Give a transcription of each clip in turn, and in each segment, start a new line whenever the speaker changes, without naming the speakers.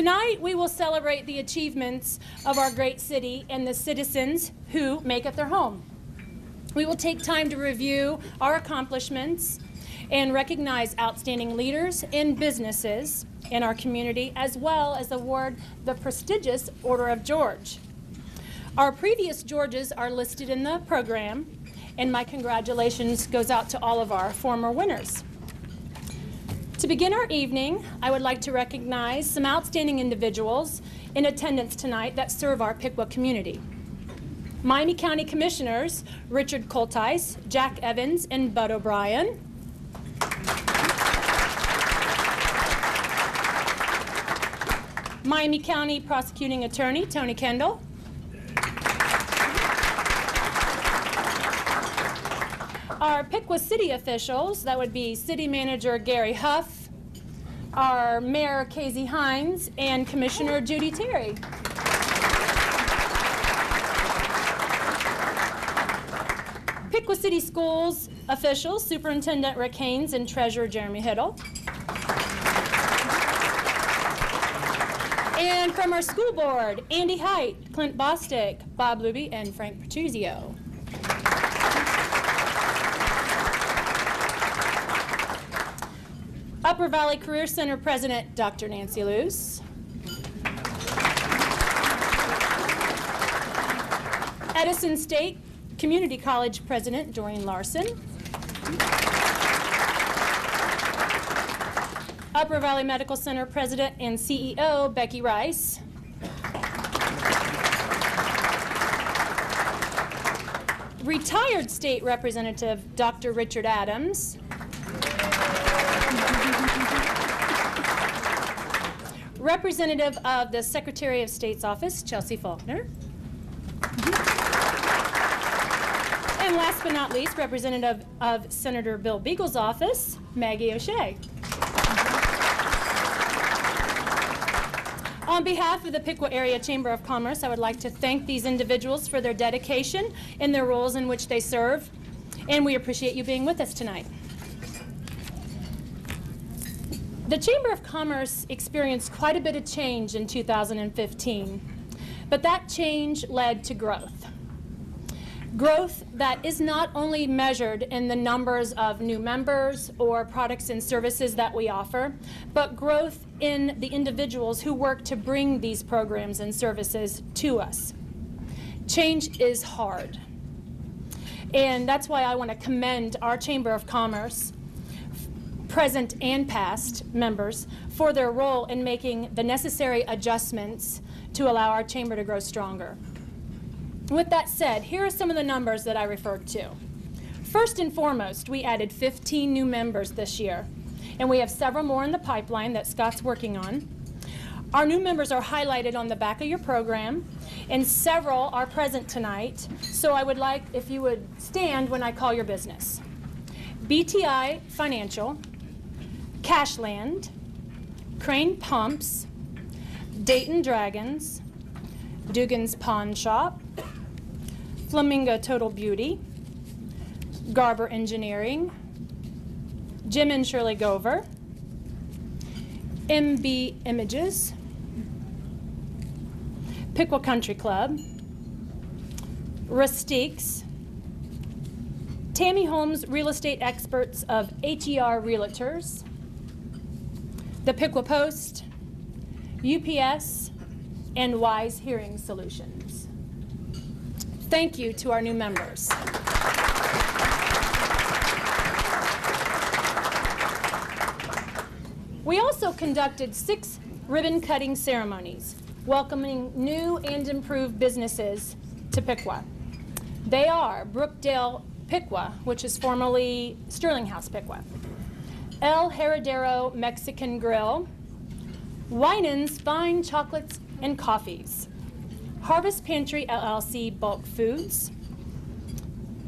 Tonight, we will celebrate the achievements of our great city and the citizens who make it their home. We will take time to review our accomplishments and recognize outstanding leaders and businesses in our community, as well as award the prestigious Order of George. Our previous Georges are listed in the program, and my congratulations goes out to all of our former winners. To begin our evening, I would like to recognize some outstanding individuals in attendance tonight that serve our Piqua community. Miami County Commissioners Richard Coltice, Jack Evans, and Bud O'Brien. Miami County Prosecuting Attorney Tony Kendall. Our Piqua City officials, that would be City Manager Gary Huff, our Mayor Casey Hines, and Commissioner Judy Terry. Piqua City Schools officials, Superintendent Rick Haynes and Treasurer Jeremy Hiddle. And from our school board, Andy Height, Clint Bostick, Bob Luby, and Frank Petrizio. Upper Valley Career Center President, Dr. Nancy Luce. Edison State Community College President, Doreen Larson. Upper Valley Medical Center President and CEO, Becky Rice. Retired State Representative, Dr. Richard Adams. Representative of the Secretary of State's Office, Chelsea Faulkner. And last but not least, Representative of Senator Bill Beagle's office, Maggie O'Shea. On behalf of the Piqua Area Chamber of Commerce, I would like to thank these individuals for their dedication in their roles in which they serve, and we appreciate you being with us tonight. The Chamber of Commerce experienced quite a bit of change in 2015, but that change led to growth. Growth that is not only measured in the numbers of new members or products and services that we offer, but growth in the individuals who work to bring these programs and services to us. Change is hard, and that's why I want to commend our Chamber of Commerce, present and past members, for their role in making the necessary adjustments to allow our chamber to grow stronger. With that said, here are some of the numbers that I referred to. First and foremost, we added 15 new members this year, and we have several more in the pipeline that Scott's working on. Our new members are highlighted on the back of your program, and several are present tonight, so I would like if you would stand when I call your business. BTI Financial, Cashland, Crane Pumps, Dayton Dragons, Dugan's Pawn Shop, Flamingo Total Beauty, Garber Engineering, Jim and Shirley Gover, MB Images, Piqua Country Club, Rustiques, Tammy Holmes Real Estate Experts of HER Realtors, the Piqua Post, UPS, and Wise Hearing Solutions. Thank you to our new members. We also conducted 6 ribbon-cutting ceremonies, welcoming new and improved businesses to Piqua. They are Brookdale Piqua, which is formerly Sterling House Piqua, El Heredero Mexican Grill, Winans Fine Chocolates and Coffees, Harvest Pantry LLC Bulk Foods,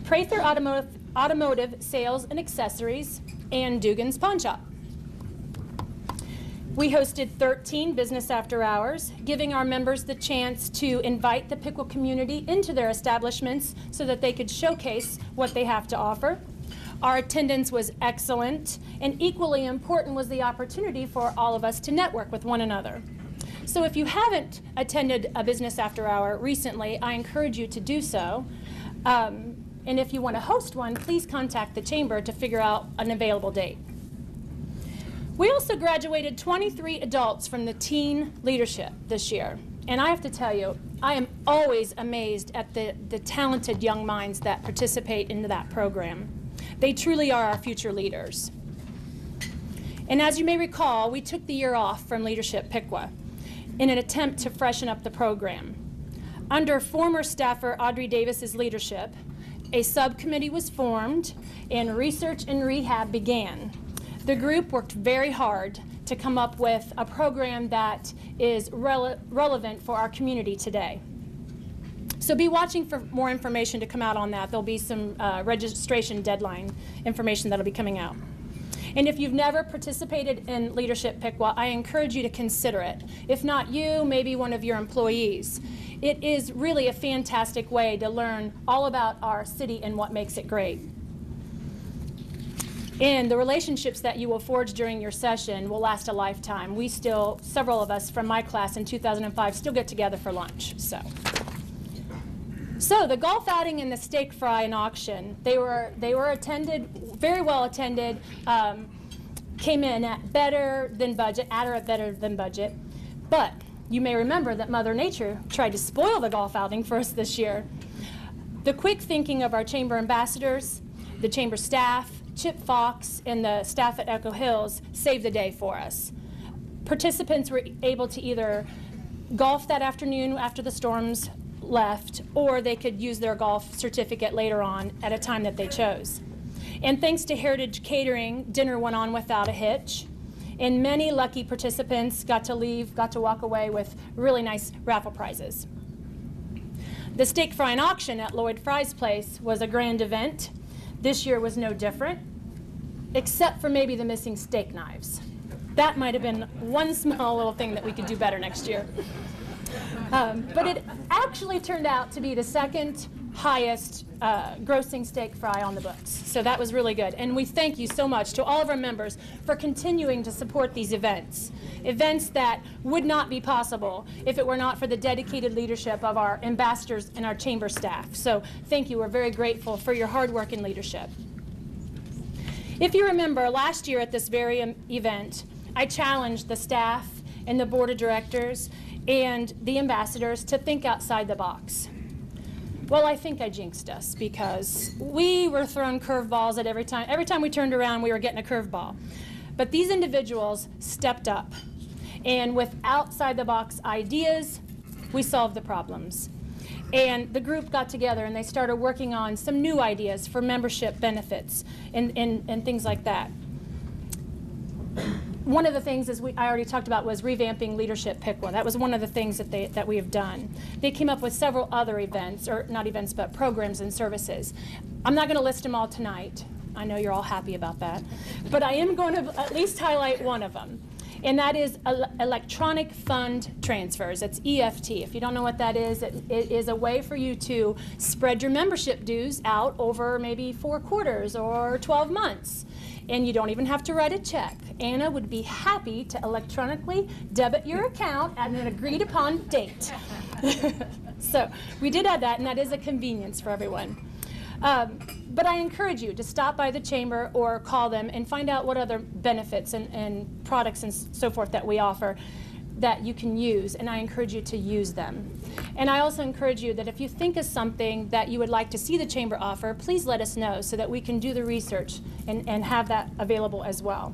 Prather Automotive Sales and Accessories, and Dugan's Pawn Shop. We hosted 13 business after hours, giving our members the chance to invite the Piqua community into their establishments so that they could showcase what they have to offer. Our attendance was excellent, and equally important was the opportunity for all of us to network with one another. So if you haven't attended a business after hour recently, I encourage you to do so. And if you want to host one, please contact the chamber to figure out an available date. We also graduated 23 adults from the teen leadership this year. And I have to tell you, I am always amazed at the talented young minds that participate in that program. They truly are our future leaders. And as you may recall, we took the year off from DescripPiqua in an attempt to freshen up the program. Under former staffer Audrey Davis's leadership, a subcommittee was formed and research and rehab began. The group worked very hard to come up with a program that is relevant for our community today. So be watching for more information to come out on that. There'll be some registration deadline information that'll be coming out. And if you've never participated in DescripPiqua, I encourage you to consider it. If not you, maybe one of your employees. It is really a fantastic way to learn all about our city and what makes it great. And the relationships that you will forge during your session will last a lifetime. We still, several of us from my class in 2005, still get together for lunch. So the golf outing and the steak fry and auction, they were attended, very well attended, came in at better than budget, at or at better than budget. But you may remember that Mother Nature tried to spoil the golf outing for us this year. The quick thinking of our chamber ambassadors, the chamber staff, Chip Fox, and the staff at Echo Hills saved the day for us. Participants were able to either golf that afternoon after the storms left, or they could use their golf certificate later on at a time that they chose. And thanks to Heritage Catering, dinner went on without a hitch. And many lucky participants got to walk away with really nice raffle prizes. The steak fry and auction at Lloyd Fry's place was a grand event. This year was no different, except for maybe the missing steak knives. That might have been one small little thing that we could do better next year. But it actually turned out to be the second highest grossing steak fry on the books. So that was really good. And we thank you so much to all of our members for continuing to support these events. Events that would not be possible if it were not for the dedicated leadership of our ambassadors and our chamber staff. So thank you. We're very grateful for your hard work and leadership. If you remember, last year at this very event, I challenged the staff and the board of directors and the ambassadors to think outside the box. Well, I think I jinxed us because we were thrown curveballs at every time we turned around, we were getting a curveball. But these individuals stepped up, and with outside-the-box ideas, we solved the problems. And the group got together and they started working on some new ideas for membership benefits and things like that. One of the things, as I already talked about, was revamping DescripPiqua. That was one of the things that we have done. They came up with several other events, or not events, but programs and services. I'm not going to list them all tonight. I know you're all happy about that. But I am going to at least highlight one of them. And that is electronic fund transfers. It's EFT. If you don't know what that is, it is a way for you to spread your membership dues out over maybe 4 quarters or 12 months. And you don't even have to write a check. Anna would be happy to electronically debit your account at an agreed upon date. So we did add that, and that is a convenience for everyone. But I encourage you to stop by the chamber or call them and find out what other benefits and products and so forth that we offer that you can use, and I encourage you to use them. And I also encourage you that if you think of something that you would like to see the chamber offer, please let us know so that we can do the research and have that available as well.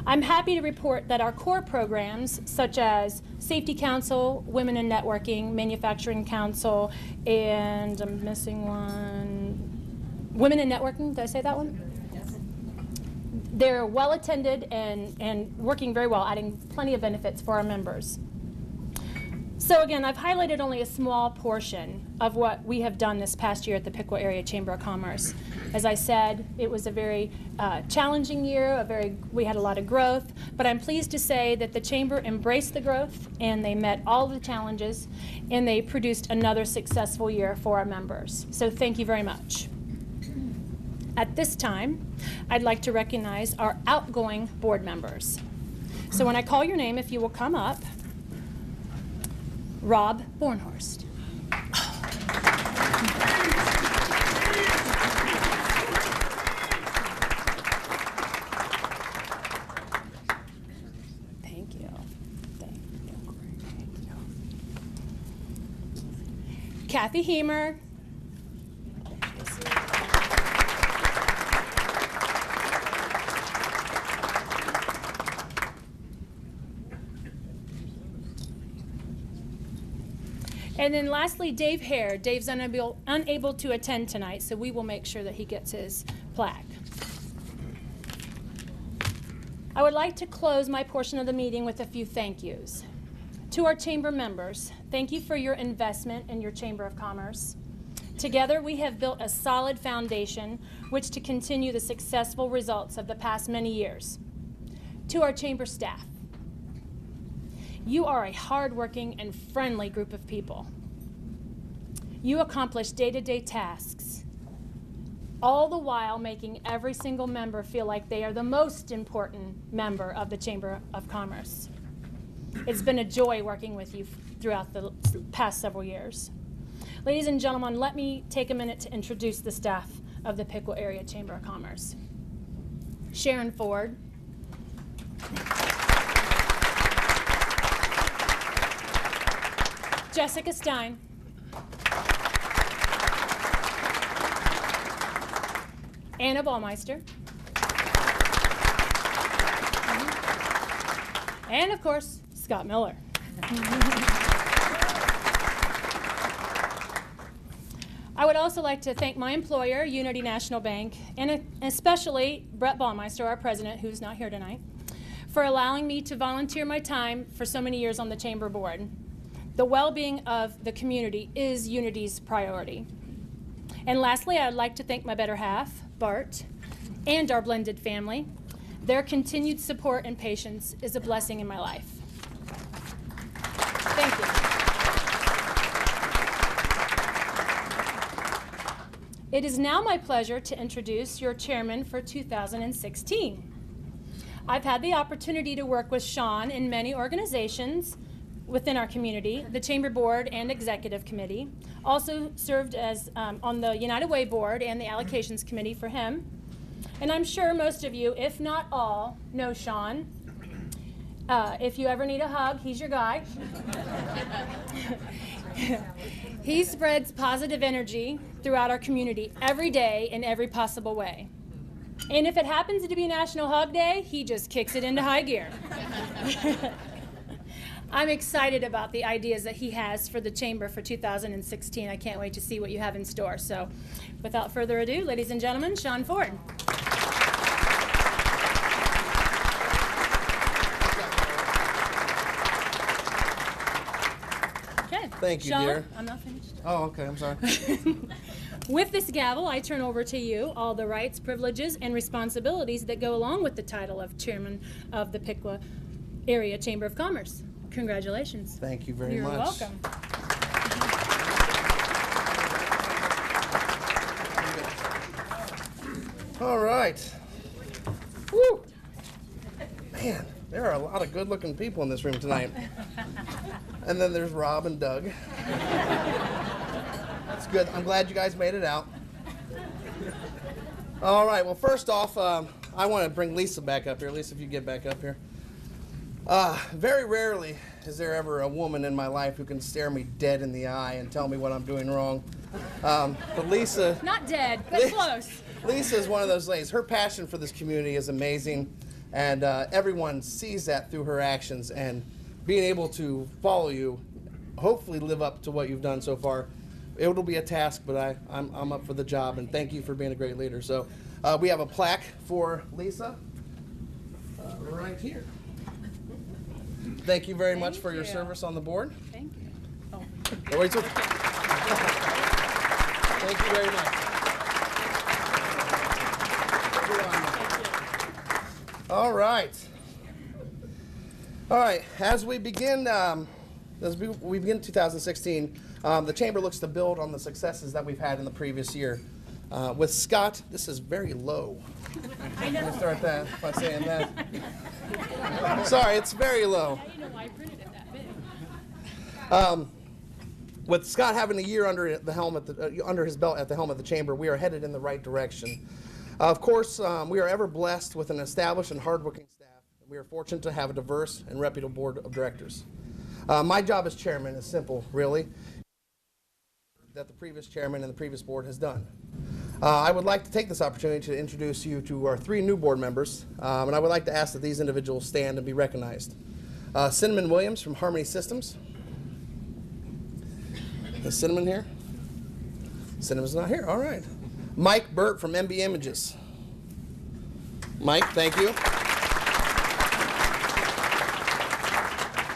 I'm happy to report that our core programs, such as Safety Council, Women in Networking, Manufacturing Council, and I'm missing one, Women in Networking, did I say that one? They're well attended and working very well, adding plenty of benefits for our members. So again, I've highlighted only a small portion of what we have done this past year at the Piqua Area Chamber of Commerce. As I said, it was a very challenging year, we had a lot of growth, but I'm pleased to say that the Chamber embraced the growth and they met all the challenges and they produced another successful year for our members. So thank you very much. At this time, I'd like to recognize our outgoing board members. So when I call your name, if you will come up, Rob Bornhorst. Thank you. Thank you. Kathy Heemer. And then lastly, Dave Hare. Dave's unable to attend tonight, so we will make sure that he gets his plaque. I would like to close my portion of the meeting with a few thank yous. To our chamber members, thank you for your investment in your Chamber of Commerce. Together, we have built a solid foundation which to continue the successful results of the past many years. To our chamber staff, you are a hardworking and friendly group of people. You accomplish day-to-day tasks, all the while making every single member feel like they are the most important member of the Chamber of Commerce. It's been a joy working with you throughout the past several years. Ladies and gentlemen, let me take a minute to introduce the staff of the Piqua Area Chamber of Commerce. Sharon Ford. Jessica Stein. Anna Baumeister. And of course, Scott Miller. I would also like to thank my employer, Unity National Bank, and especially Brett Baumeister, our president, who's not here tonight, for allowing me to volunteer my time for so many years on the Chamber Board. The well-being of the community is Unity's priority. And lastly, I'd like to thank my better half, Bart, and our blended family. Their continued support and patience is a blessing in my life. Thank you. It is now my pleasure to introduce your chairman for 2016. I've had the opportunity to work with Sean in many organizations within our community, the Chamber Board and Executive Committee. Also served as on the United Way Board and the Allocations Committee for him. And I'm sure most of you, if not all, know Sean. If you ever need a hug, he's your guy. He spreads positive energy throughout our community every day in every possible way. And if it happens to be National Hug Day, he just kicks it into high gear. I'm excited about the ideas that he has for the Chamber for 2016. I can't wait to see what you have in store. So without further ado, ladies and gentlemen, Sean Ford. Okay.
Thank you,
Sean,
dear.
I'm not finished.
Oh, okay, I'm sorry.
With this gavel, I turn over to you all the rights, privileges, and responsibilities that go along with the title of Chairman of the Piqua Area Chamber of Commerce. Congratulations.
Thank you very
You're
much.
You're welcome.
All right. Woo! Man, there are a lot of good-looking people in this room tonight. And then there's Rob and Doug. It's good. I'm glad you guys made it out. All right. Well, first off, I want to bring Lisa back up here. Lisa, if you get back up here. Very rarely is there ever a woman in my life who can stare me dead in the eye and tell me what I'm doing wrong. But Lisa...
Not dead, but close.
Lisa is one of those ladies. Her passion for this community is amazing, and everyone sees that through her actions, and being able to follow you, hopefully live up to what you've done so far. It'll be a task, but I'm up for the job, and thank you for being a great leader. So we have a plaque for Lisa right here. Thank you very much for your service on the board.
Thank you. Oh.
Oh, wait, thank you very much. All right. All right. As we begin 2016, the Chamber looks to build on the successes that we've had in the previous year. With Scott, this is very low.
I know.
Let me start that by saying that. Sorry, it's very low.
Now you know why I printed it that big.
With Scott having a year under the helm under his belt at the helm of the chamber, we are headed in the right direction. Of course, we are ever blessed with an established and hardworking staff. We are fortunate to have a diverse and reputable board of directors. My job as chairman is simple, really, that the previous chairman and the previous board has done. I would like to take this opportunity to introduce you to our 3 new board members, and I would like to ask that these individuals stand and be recognized. Cinnamon Williams from Harmony Systems. Is Cinnamon here? Cinnamon's not here. All right. Mike Burt from MB Images. Mike, thank you.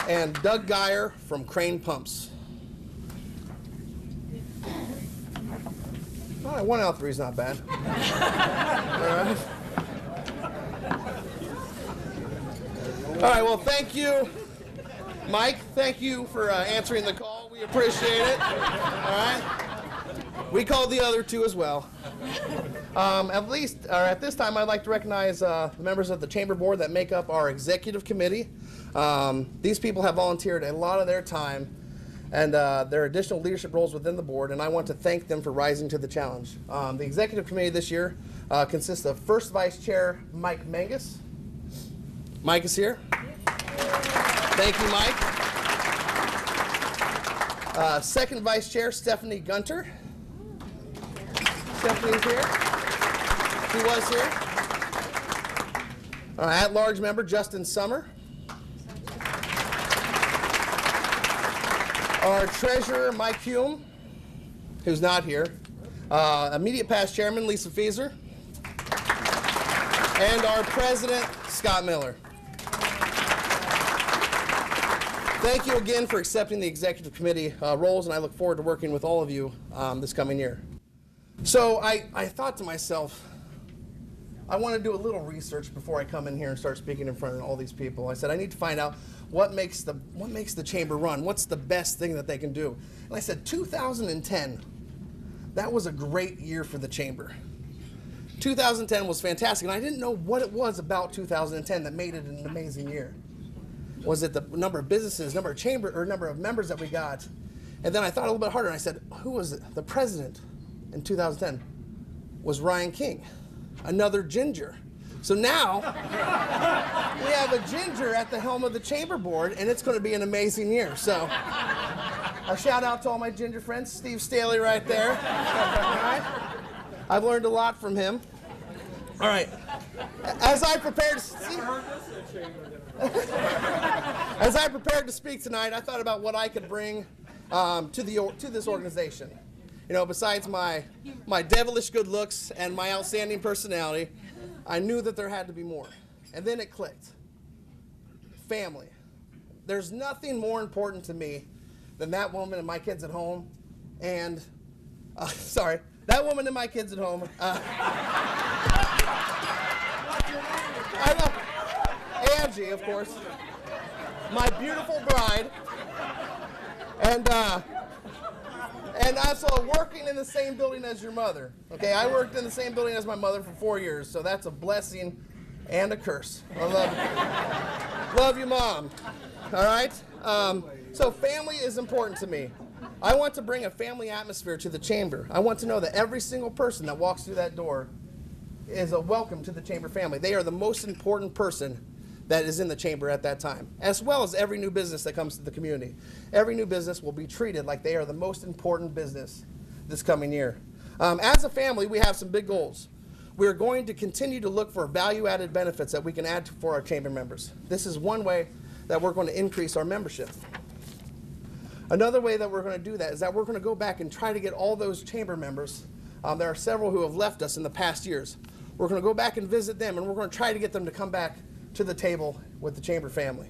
And Doug Geyer from Crane Pumps. All right, 1 out of 3 is not bad. All right. All right, well, thank you, Mike. Thank you for answering the call. We appreciate it. All right. We called the other 2 as well. At this time, I'd like to recognize the members of the Chamber Board that make up our executive committee. These people have volunteered a lot of their time and their additional leadership roles within the board, and I want to thank them for rising to the challenge. The executive committee this year consists of First Vice Chair Mike Mangus. Mike is here. Thank you, Mike. Second Vice Chair Stephanie Gunter. Stephanie's here. She was here. At-large member Justin Summer. Our treasurer Mike Hume, who's not here. Immediate past chairman Lisa Fieser. And our president Scott Miller. Thank you again for accepting the executive committee roles, and I look forward to working with all of you this coming year. So I thought to myself, I want to do a little research before I come in here and start speaking in front of all these people. I said, I need to find out what makes the chamber run. What's the best thing that they can do? And I said, 2010, that was a great year for the chamber. 2010 was fantastic, and I didn't know what it was about 2010 that made it an amazing year. Was it the number of businesses, number of members that we got? And then I thought a little bit harder, and I said, who was it? The president in 2010 was Ryan King, another ginger. So now we have a ginger at the helm of the chamber board, and it's going to be an amazing year. So a shout out to all my ginger friends, Steve Staley right there. All right. I've learned a lot from him. All right. As I prepared to speak tonight, I thought about what I could bring to this organization. You know, besides my devilish good looks and my outstanding personality, I knew that there had to be more. And then it clicked. Family. There's nothing more important to me than that woman and my kids at home. And, that woman and my kids at home. I know. Angie, of course. My beautiful bride. And also working in the same building as your mother. Okay, I worked in the same building as my mother for 4 years, so that's a blessing and a curse. I love you, Mom. All right? So family is important to me. I want to bring a family atmosphere to the chamber. I want to know that every single person that walks through that door is a welcome to the chamber family. They are the most important person that is in the chamber at that time, as well as every new business that comes to the community. Every new business will be treated like they are the most important business this coming year. As a family, we have some big goals. We're going to continue to look for value-added benefits that we can add for our chamber members. This is one way that we're going to increase our membership. Another way that we're going to do that is that we're going to go back and try to get all those chamber members. There are several who have left us in the past years. We're going to go back and visit them, and we're going to try to get them to come back to the table with the chamber family.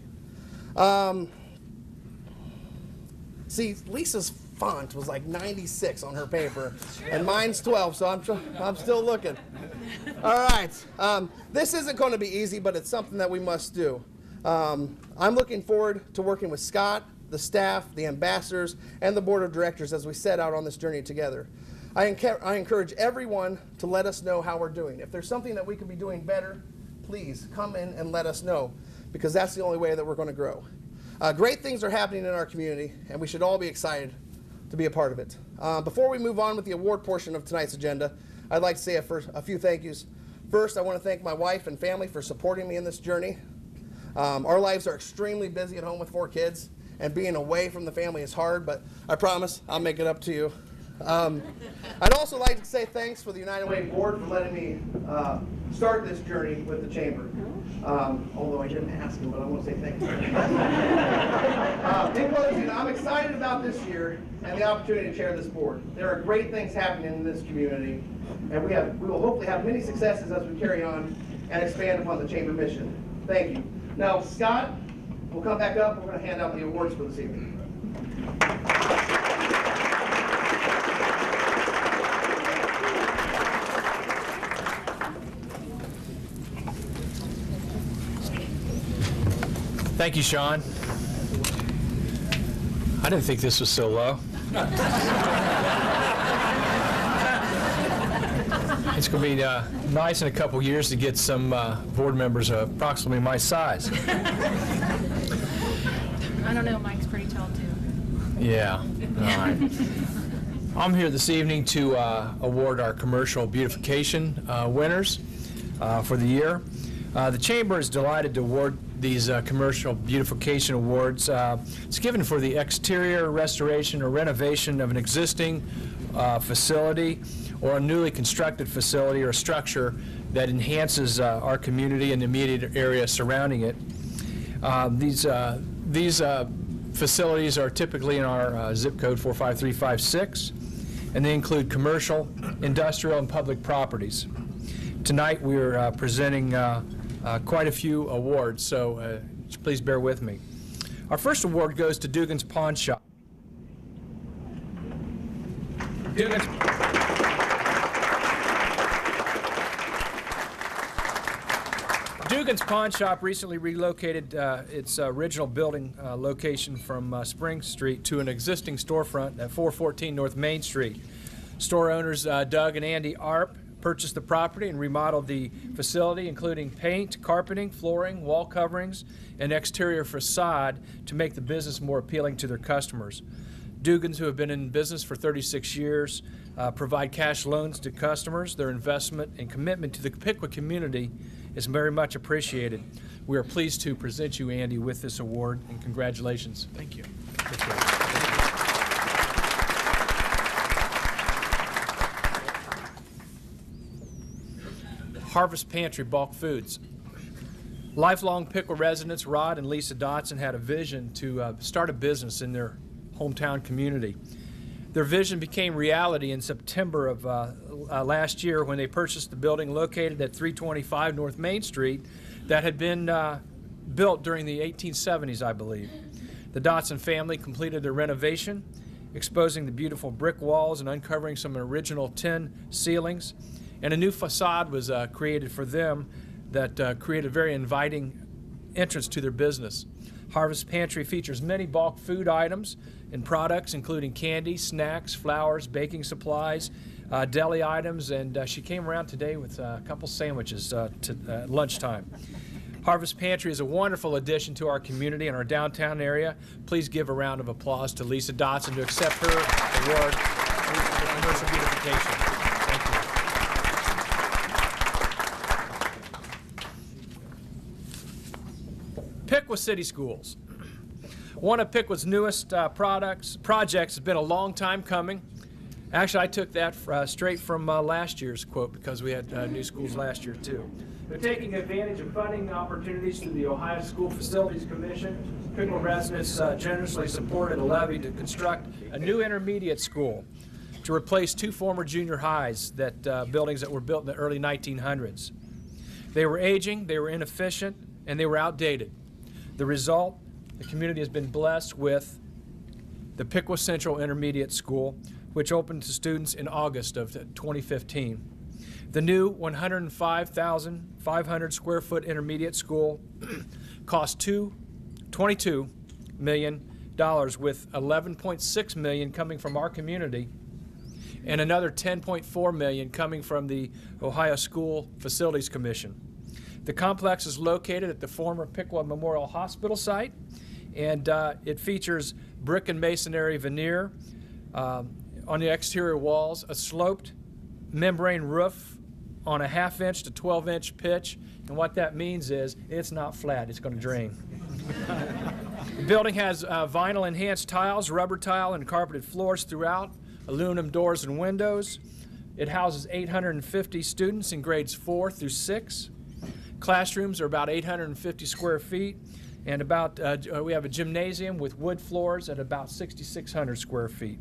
See, Lisa's font was like 96 on her paper, and mine's 12, so I'm still looking. All right. This isn't going to be easy, but it's something that we must do. I'm looking forward to working with Scott, the staff, the ambassadors, and the board of directors as we set out on this journey together. I encourage everyone to let us know how we're doing. If there's something that we could be doing better, please come in and let us know, because that's the only way that we're going to grow. Great things are happening in our community, and we should all be excited to be a part of it. Before we move on with the award portion of tonight's agenda, I'd like to say a few thank yous. First, I want to thank my wife and family for supporting me in this journey. Our lives are extremely busy at home with 4 kids, and being away from the family is hard, but I promise I'll make it up to you. I'd also like to say thanks for the United Way board for letting me start this journey with the Chamber. Although I didn't ask him, but I want to say thank you. In closing, I'm excited about this year and the opportunity to chair this board. There are great things happening in this community, and we will hopefully have many successes as we carry on and expand upon the Chamber mission. Thank you. Now, Scott will come back up. We're going to hand out the awards for this evening.
Thank you, Sean. I didn't think this was so low. It's going to be nice in a couple years to get some board members approximately my size.
I don't know, Mike's pretty tall too.
Yeah, all right. I'm here this evening to award our commercial beautification winners for the year. The Chamber is delighted to award these commercial beautification awards. It's given for the exterior restoration or renovation of an existing facility or a newly constructed facility or structure that enhances our community and the immediate area surrounding it. These facilities are typically in our zip code 45356, and they include commercial, industrial, and public properties. Tonight we're presenting quite a few awards, so please bear with me. Our first award goes to Dugan's Pawn Shop. Dugan's Pawn Shop recently relocated its original building location from Spring Street to an existing storefront at 414 North Main Street. Store owners Doug and Andy Arp purchased the property and remodeled the facility, including paint, carpeting, flooring, wall coverings, and exterior facade to make the business more appealing to their customers. Dugans, who have been in business for 36 years, provide cash loans to customers. Their investment and commitment to the Piqua community is very much appreciated. We are pleased to present you, Andy, with this award, and congratulations. Thank you. Harvest Pantry Bulk Foods. Lifelong Piqua residents Rod and Lisa Dotson had a vision to start a business in their hometown community. Their vision became reality in September of last year when they purchased the building located at 325 North Main Street that had been built during the 1870s, I believe. The Dotson family completed their renovation, exposing the beautiful brick walls and uncovering some original tin ceilings, and a new facade was created for them that created a very inviting entrance to their business. Harvest Pantry features many bulk food items and products, including candy, snacks, flowers, baking supplies, deli items, and she came around today with a couple sandwiches at lunchtime. Harvest Pantry is a wonderful addition to our community and our downtown area. Please give a round of applause to Lisa Dotson to accept her award for commercial beautification. Thank you. Piqua City Schools. One of Piqua's newest projects has been a long time coming. Actually, I took that straight from last year's quote because we had new schools last year too. They're taking advantage of funding opportunities through the Ohio School Facilities Commission. Piqua residents generously supported a levy to construct a new intermediate school to replace 2 former junior highs, buildings that were built in the early 1900s. They were aging, they were inefficient, and they were outdated. The result, the community has been blessed with the Piqua Central Intermediate School, which opened to students in August of 2015. The new 105,500 square foot intermediate school cost $22 million, with $11.6 million coming from our community and another $10.4 million coming from the Ohio School Facilities Commission. The complex is located at the former Piqua Memorial Hospital site, and it features brick and masonry veneer, On the exterior walls, a sloped membrane roof on a 1/2-inch to 12-inch pitch. And what that means is it's not flat, it's going to drain. The building has vinyl enhanced tiles, rubber tile, and carpeted floors throughout, aluminum doors and windows. It houses 850 students in grades 4 through 6. Classrooms are about 850 square feet, and we have a gymnasium with wood floors at about 6,600 square feet.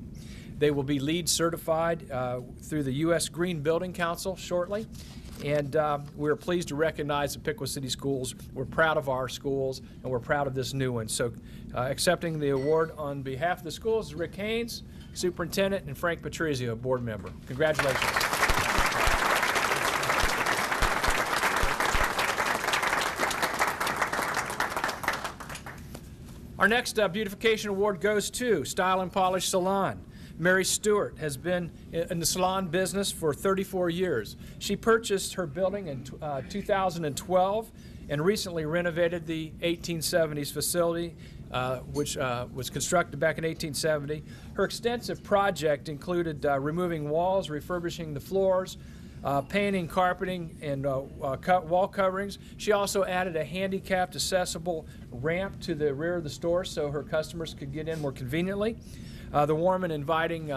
They will be LEED certified through the U.S. Green Building Council shortly, and we're pleased to recognize the Piqua City Schools. We're proud of our schools, and we're proud of this new one. So accepting the award on behalf of the schools is Rick Haynes, Superintendent, and Frank Patrizio, Board Member. Congratulations. Our next beautification award goes to Style and Polish Salon. Mary Stewart has been in the salon business for 34 years. She purchased her building in 2012 and recently renovated the 1870s facility, which was constructed back in 1870. Her extensive project included removing walls, refurbishing the floors, painting, carpeting, and wall coverings. She also added a handicapped accessible ramp to the rear of the store so her customers could get in more conveniently. The warm and inviting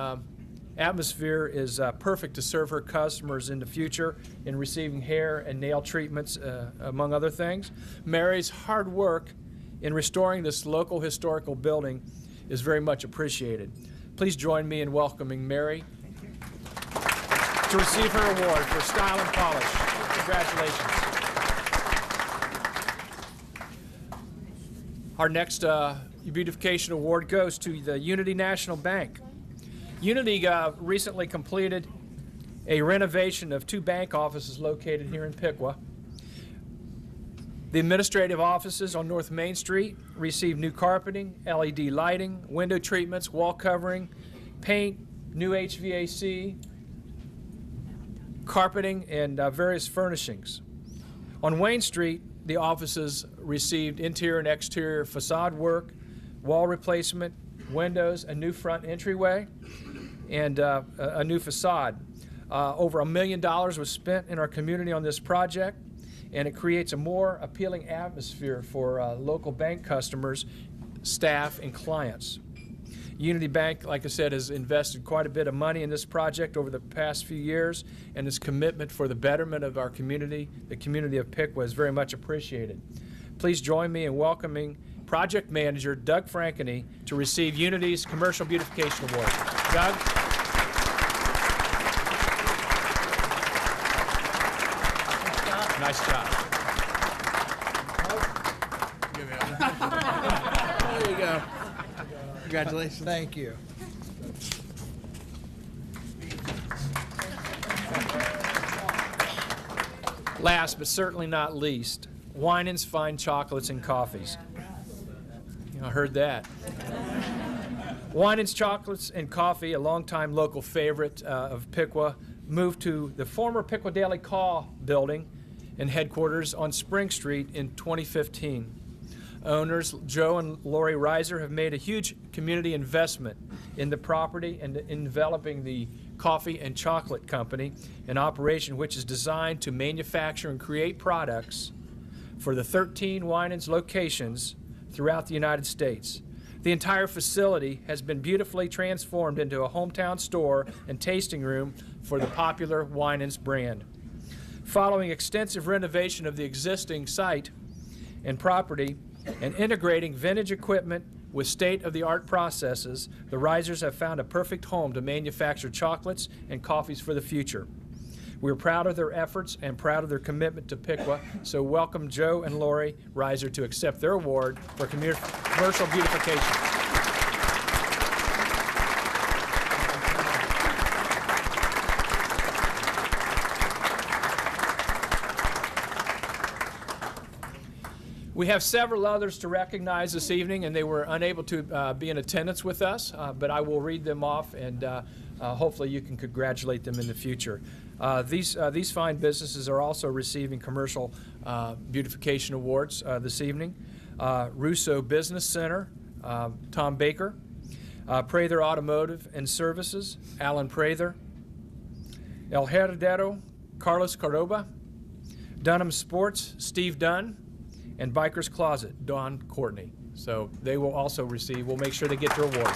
atmosphere is perfect to serve her customers in the future in receiving hair and nail treatments, among other things. Mary's hard work in restoring this local historical building is very much appreciated. Please join me in welcoming Mary to receive her award for Style and Polish. Congratulations. Our next beautification award goes to the Unity National Bank. Unity recently completed a renovation of 2 bank offices located here in Piqua. The administrative offices on North Main Street received new carpeting, LED lighting, window treatments, wall covering, paint, new HVAC, carpeting, and various furnishings. On Wayne Street, the offices received interior and exterior facade work, wall replacement, windows, a new front entryway, and a new facade. Over $1 million was spent in our community on this project, and it creates a more appealing atmosphere for local bank customers, staff, and clients. Unity Bank, like I said, has invested quite a bit of money in this project over the past few years, and its commitment for the betterment of our community, the community of Piqua, is very much appreciated. Please join me in welcoming Project Manager Doug Frankeny to receive Unity's Commercial Beautification Award. Doug? Nice job.
There you go. Congratulations.
Thank you.
Last but certainly not least, Winans Fine Chocolates and Coffees. I heard that. Winans Chocolates and Coffee, a longtime local favorite of Piqua, moved to the former Piqua Daily Call building and headquarters on Spring Street in 2015. Owners Joe and Lori Reiser have made a huge community investment in the property and in developing the coffee and chocolate company, an operation which is designed to manufacture and create products for the 13 Winans locations throughout the United States. The entire facility has been beautifully transformed into a hometown store and tasting room for the popular Winans brand. Following extensive renovation of the existing site and property and integrating vintage equipment with state-of-the-art processes, the Reisers have found a perfect home to manufacture chocolates and coffees for the future. We're proud of their efforts and proud of their commitment to Piqua, so welcome Joe and Lori Reiser to accept their award for commercial beautification. We have several others to recognize this evening, and they were unable to be in attendance with us, but I will read them off, and hopefully you can congratulate them in the future. These fine businesses are also receiving commercial beautification awards this evening. Russo Business Center, Tom Baker. Prather Automotive and Services, Alan Prather. El Heredero, Carlos Cordoba. Dunham Sports, Steve Dunn. And Biker's Closet, Don Courtney. So they will also receive, we'll make sure they get their award.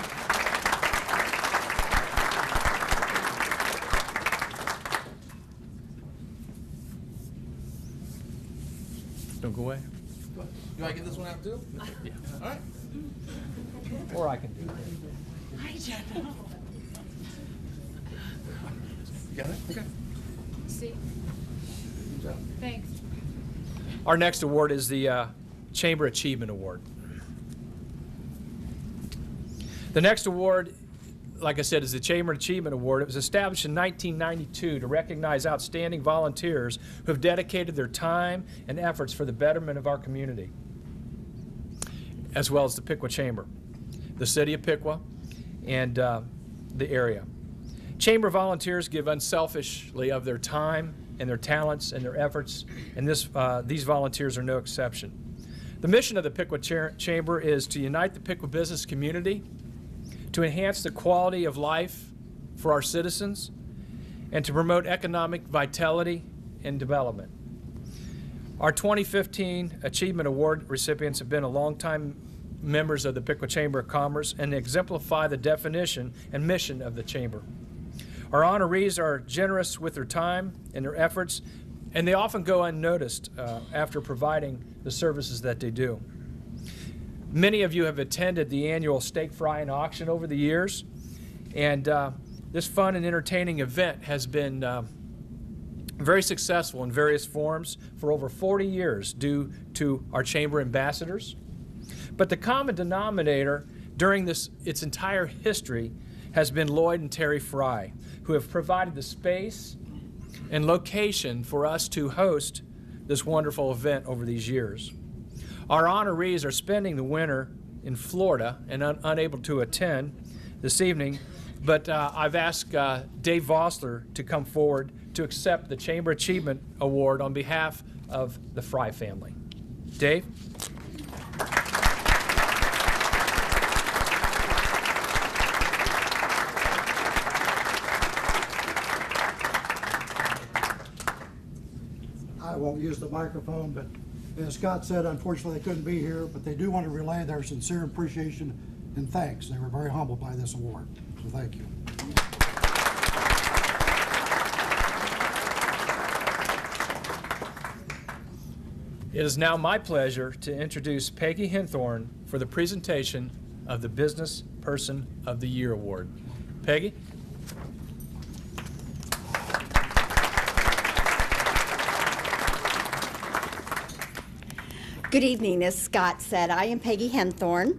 Don't go away.
You want to get this one out too?
Yeah.
All right.
Or I can do it.
I don't know.
You got it? Okay.
See,
Good job.
thanks.
Our next award is the Chamber Achievement Award. The next award, like I said, is the Chamber Achievement Award. It was established in 1992 to recognize outstanding volunteers who have dedicated their time and efforts for the betterment of our community, as well as the Piqua Chamber, the city of Piqua, and the area. Chamber volunteers give unselfishly of their time and their talents and their efforts, and these volunteers are no exception. The mission of the Piqua Chamber is to unite the Piqua business community, to enhance the quality of life for our citizens, and to promote economic vitality and development. Our 2015 Achievement Award recipients have been a longtime members of the Piqua Chamber of Commerce and exemplify the definition and mission of the Chamber. Our honorees are generous with their time and their efforts, and they often go unnoticed after providing the services that they do. Many of you have attended the annual steak fry and auction over the years, and this fun and entertaining event has been very successful in various forms for over 40 years due to our Chamber ambassadors. But the common denominator during its entire history has been Lloyd and Terry Fry, who have provided the space and location for us to host this wonderful event over these years. Our honorees are spending the winter in Florida and unable to attend this evening, but I've asked Dave Vossler to come forward to accept the Chamber Achievement Award on behalf of the Fry family. Dave?
I won't use the microphone, but as Scott said, unfortunately they couldn't be here, but they do want to relay their sincere appreciation and thanks. They were very humbled by this award, so thank you.
It is now my pleasure to introduce Peggy Henthorn for the presentation of the Business Person of the Year Award. Peggy?
Good evening. As Scott said, I am Peggy Henthorn.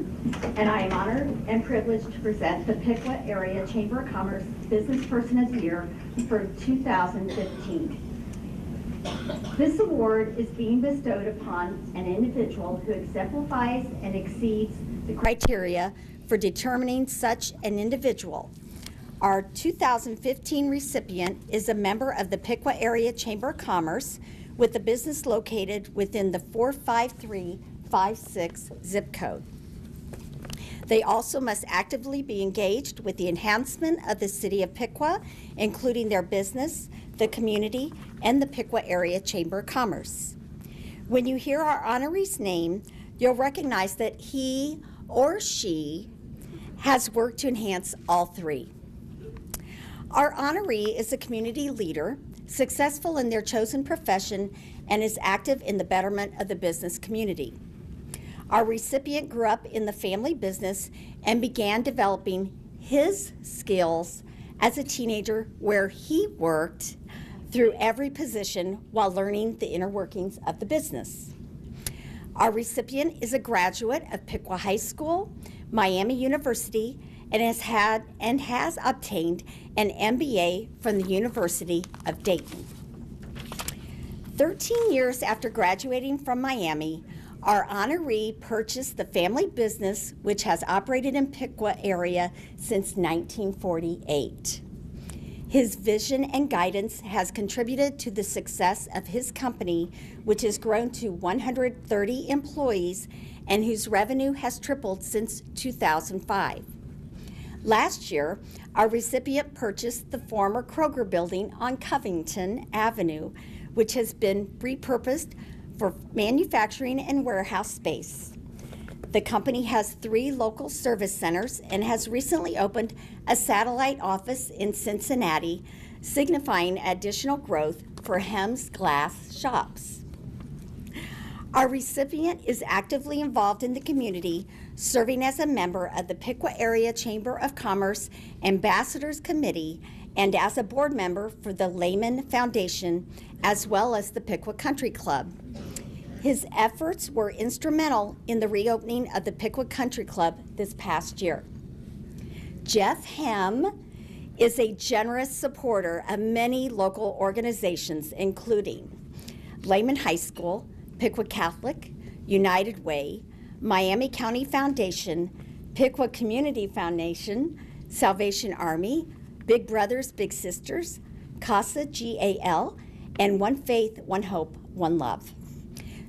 And I am honored and privileged to present the Piqua Area Chamber of Commerce Business Person of the Year for 2015. This award is being bestowed upon an individual who exemplifies and exceeds the
Criteria for determining such an individual. Our 2015 recipient is a member of the Piqua Area Chamber of Commerce with a business located within the 45356 zip code. They also must actively be engaged with the enhancement of the city of Piqua, including their business, the community, and the Piqua Area Chamber of Commerce. When you hear our honoree's name, you'll recognize that he or she has worked to enhance all three. Our honoree is a community leader, successful in their chosen profession, and is active in the betterment of the business community. Our recipient grew up in the family business and began developing his skills as a teenager, where he worked through every position while learning the inner workings of the business. Our recipient is a graduate of Piqua High School, Miami University, and has obtained an MBA from the University of Dayton. 13 years after graduating from Miami, our honoree purchased the family business, which has operated in Piqua area since 1948. His vision and guidance has contributed to the success of his company, which has grown to 130 employees and whose revenue has tripled since 2005. Last year, our recipient purchased the former Kroger building on Covington Avenue, which has been repurposed for manufacturing and warehouse space. The company has 3 local service centers and has recently opened a satellite office in Cincinnati, signifying additional growth for Hem's Glass shops. Our recipient is actively involved in the community, serving as a member of the Piqua Area Chamber of Commerce Ambassadors Committee and as a board member for the Lehman Foundation, as well as the Piqua Country Club. His efforts were instrumental in the reopening of the Piqua Country Club this past year. Jeff Hem is a generous supporter of many local organizations, including Lehman High School, Piqua Catholic, United Way, Miami County Foundation, Piqua Community Foundation, Salvation Army, Big Brothers Big Sisters, CASA GAL, and One Faith, One Hope, One Love.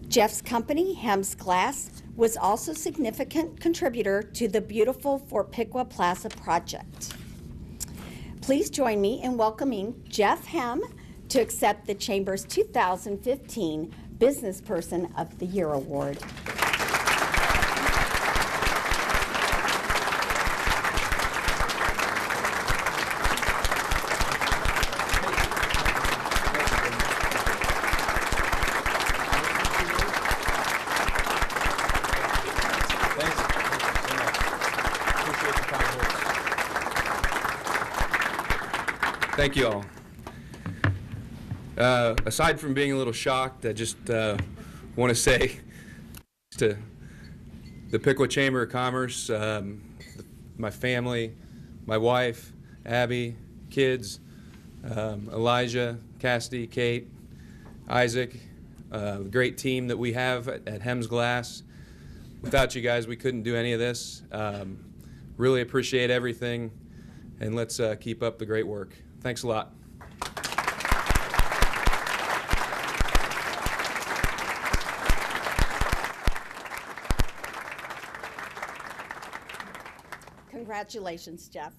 Jeff's company, Hem's Glass, was also a significant contributor to the beautiful Fort Piqua Plaza project. Please join me in welcoming Jeff Hem to accept the Chamber's 2015 Business Person of the Year Award.
Thank you all. Aside from being a little shocked, I just want to say to the Piqua Chamber of Commerce, my family, my wife, Abby, kids, Elijah, Cassidy, Kate, Isaac, the great team that we have at Hem's Glass. Without you guys, we couldn't do any of this. Really appreciate everything, and let's keep up the great work. Thanks a lot.
Congratulations, Jeff.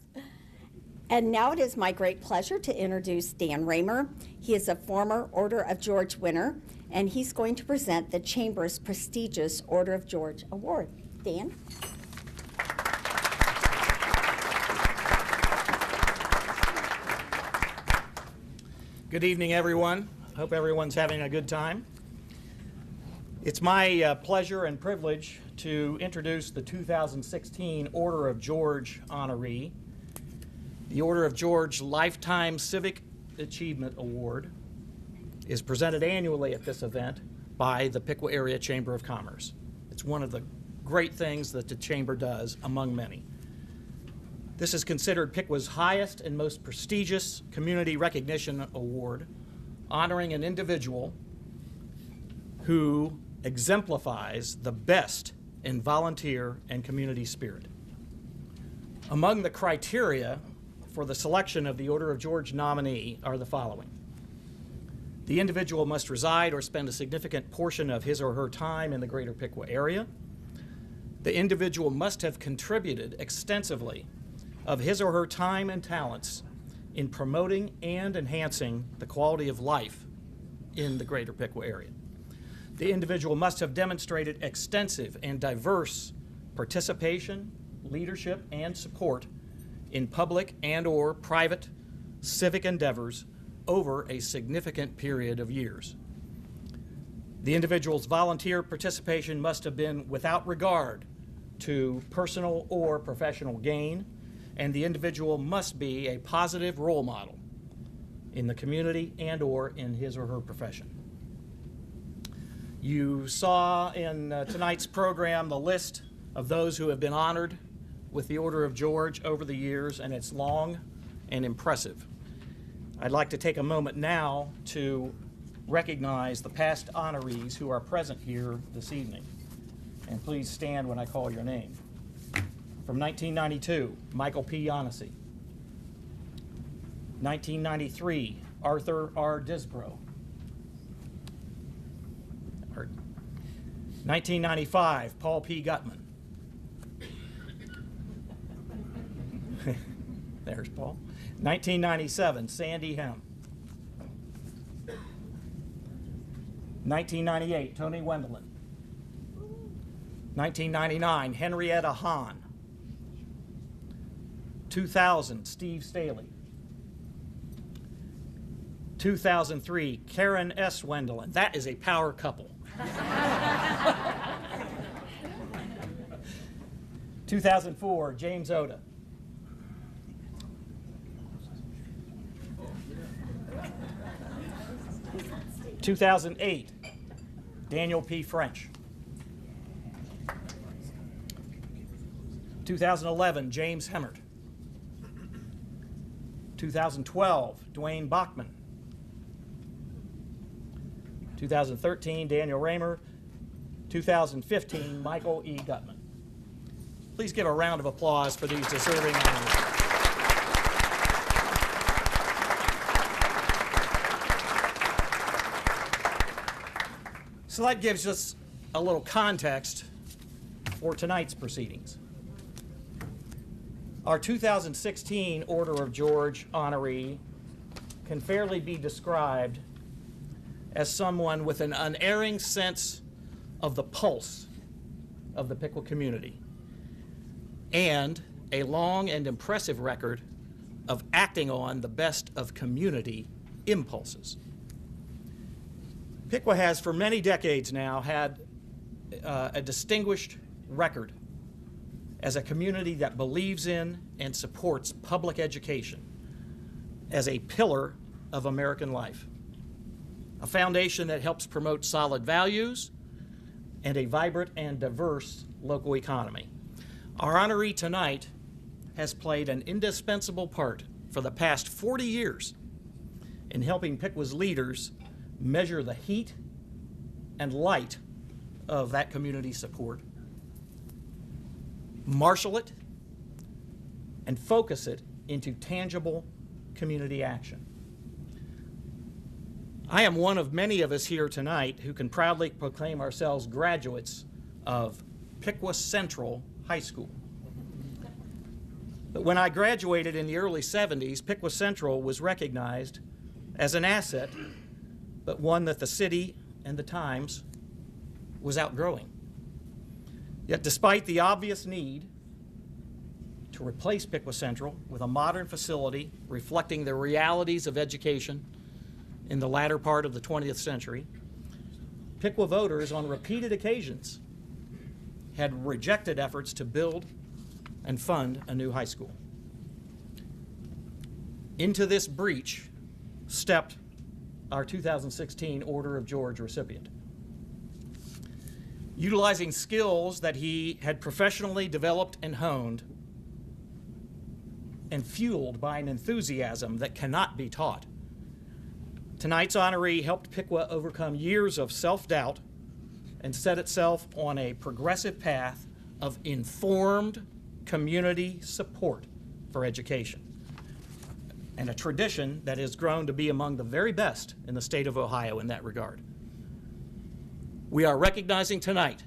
And now it is my great pleasure to introduce Dan Raymer. He is a former Order of George winner, and he's going to present the Chamber's prestigious Order of George Award. Dan?
Good evening, everyone. Hope everyone's having a good time. It's my pleasure and privilege to introduce the 2016 Order of George honoree. The Order of George Lifetime Civic Achievement Award is presented annually at this event by the Piqua Area Chamber of Commerce. It's one of the great things that the Chamber does, among many. This is considered Piqua's highest and most prestigious community recognition award, honoring an individual who exemplifies the best in volunteer and community spirit. Among the criteria for the selection of the Order of George nominee are the following. The individual must reside or spend a significant portion of his or her time in the greater Piqua area. The individual must have contributed extensively of his or her time and talents in promoting and enhancing the quality of life in the greater Piqua area. The individual must have demonstrated extensive and diverse participation, leadership, and support in public and/or private civic endeavors over a significant period of years. The individual's volunteer participation must have been without regard to personal or professional gain, and the individual must be a positive role model in the community and/or in his or her profession. You saw in tonight's program the list of those who have been honored with the Order of George over the years, and it's long and impressive. I'd like to take a moment now to recognize the past honorees who are present here this evening. And please stand when I call your name. From 1992, Michael P. Yancey. 1993, Arthur R. Disbrow. 1995, Paul P. Gutman. There's Paul. 1997, Sandy Hem. 1998, Tony Wendelin. 1999, Henrietta Hahn. 2000, Steve Staley. 2003, Karen S. Wendelin. That is a power couple. 2004, James Oda. 2008, Daniel P. French. 2011, James Hemmert. 2012, Dwayne Bachman. 2013, Daniel Raymer. 2015, Michael E. Gutman. Please give a round of applause for these deserving honors. So that gives us a little context for tonight's proceedings. Our 2016 Order of George honoree can fairly be described as someone with an unerring sense of the pulse of the Piqua community and a long and impressive record of acting on the best of community impulses. Piqua has for many decades now had a distinguished record as a community that believes in and supports public education as a pillar of American life, a foundation that helps promote solid values and a vibrant and diverse local economy. Our honoree tonight has played an indispensable part for the past 40 years in helping Piqua's leaders measure the heat and light of that community support, marshal it, and focus it into tangible community action. I am one of many of us here tonight who can proudly proclaim ourselves graduates of Piqua Central High School. But when I graduated in the early 70s, Piqua Central was recognized as an asset, but one that the city and the Times was outgrowing. Yet despite the obvious need to replace Piqua Central with a modern facility reflecting the realities of education in the latter part of the 20th century, Piqua voters on repeated occasions had rejected efforts to build and fund a new high school. Into this breach stepped our 2016 Order of George recipient. Utilizing skills that he had professionally developed and honed, and fueled by an enthusiasm that cannot be taught, tonight's honoree helped Piqua overcome years of self-doubt and set itself on a progressive path of informed community support for education, and a tradition that has grown to be among the very best in the state of Ohio in that regard. We are recognizing tonight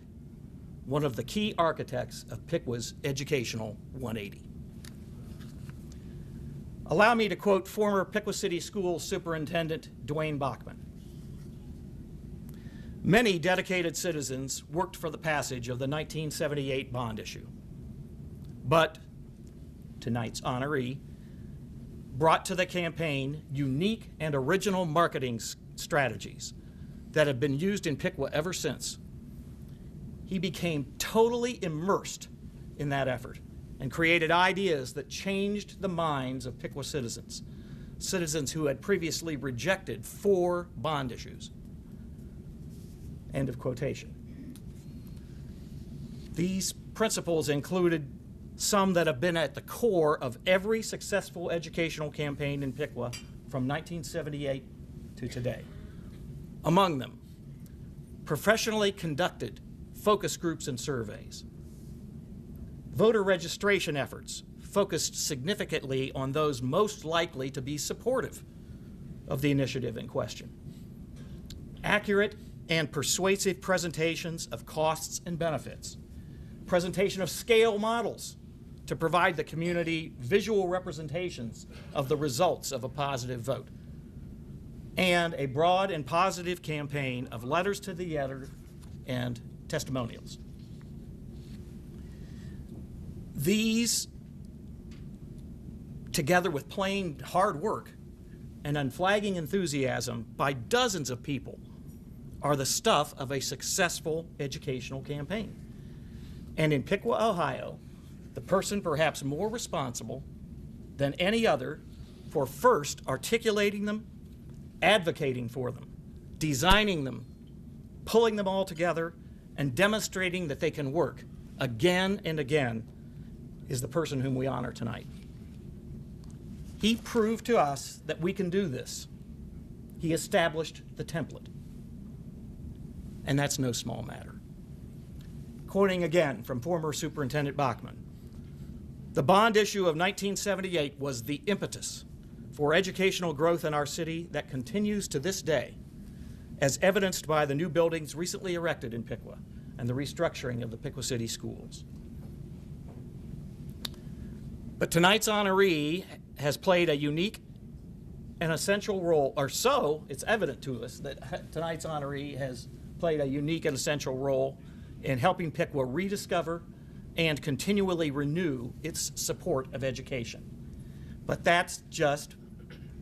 one of the key architects of Piqua's educational 180. Allow me to quote former Piqua City Schools Superintendent Dwayne Bachman. Many dedicated citizens worked for the passage of the 1978 bond issue, but tonight's honoree brought to the campaign unique and original marketing strategies that have been used in Piqua ever since. He became totally immersed in that effort and created ideas that changed the minds of Piqua citizens, citizens who had previously rejected 4 bond issues. End of quotation. These principles included some that have been at the core of every successful educational campaign in Piqua from 1978 to today. Among them, professionally conducted focus groups and surveys, voter registration efforts focused significantly on those most likely to be supportive of the initiative in question, accurate and persuasive presentations of costs and benefits, presentation of scale models to provide the community visual representations of the results of a positive vote, and a broad and positive campaign of letters to the editor and testimonials. These, together with plain hard work and unflagging enthusiasm by dozens of people, are the stuff of a successful educational campaign. And in Piqua, Ohio, the person perhaps more responsible than any other for first articulating them, advocating for them, designing them, pulling them all together, and demonstrating that they can work again and again is the person whom we honor tonight. He proved to us that we can do this. He established the template. And that's no small matter. Quoting again from former Superintendent Bachman, "The bond issue of 1978 was the impetus for educational growth in our city that continues to this day, as evidenced by the new buildings recently erected in Piqua and the restructuring of the Piqua City Schools." But tonight's honoree has played a unique and essential role, or so it's evident to us that tonight's honoree has played a unique and essential role in helping Piqua rediscover and continually renew its support of education. But that's just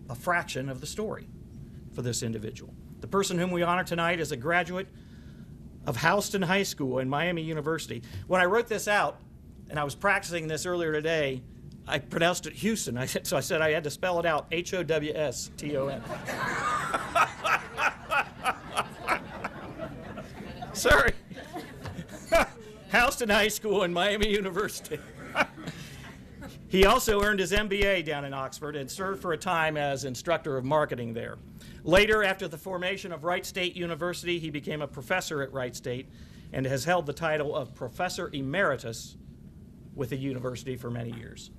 a fraction of the story for this individual. The person whom we honor tonight is a graduate of Houston High School and Miami University. When I wrote this out, and I was practicing this earlier today, I pronounced it Houston, so I said I had to spell it out, Howston. Sorry. Houston High School and Miami University. He also earned his MBA down in Oxford and served for a time as instructor of marketing there. Later, after the formation of Wright State University, he became a professor at Wright State and has held the title of Professor Emeritus with the university for many years.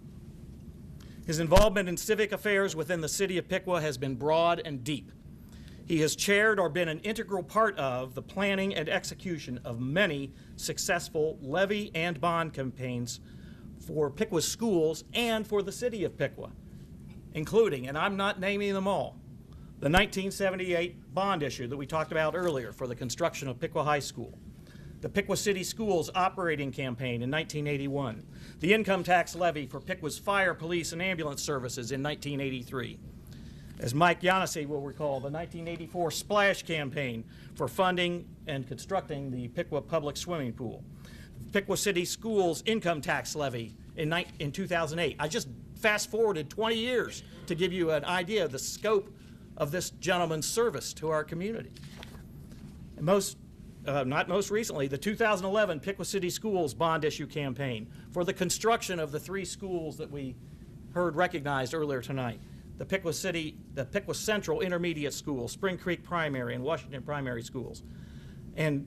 His involvement in civic affairs within the city of Piqua has been broad and deep. He has chaired or been an integral part of the planning and execution of many successful levy and bond campaigns for Piqua's schools and for the city of Piqua, including, and I'm not naming them all, the 1978 bond issue that we talked about earlier for the construction of Piqua High School, the Piqua City Schools operating campaign in 1981, the income tax levy for Piqua's fire, police, and ambulance services in 1983. As Mike Yanesi will recall, the 1984 Splash campaign for funding and constructing the Piqua Public Swimming Pool, Piqua City Schools income tax levy in 2008. I just fast-forwarded 20 years to give you an idea of the scope of this gentleman's service to our community. And not most recently, the 2011 Piqua City Schools bond issue campaign for the construction of the 3 schools that we heard recognized earlier tonight. The Piqua Central Intermediate School, Spring Creek Primary, and Washington Primary Schools. And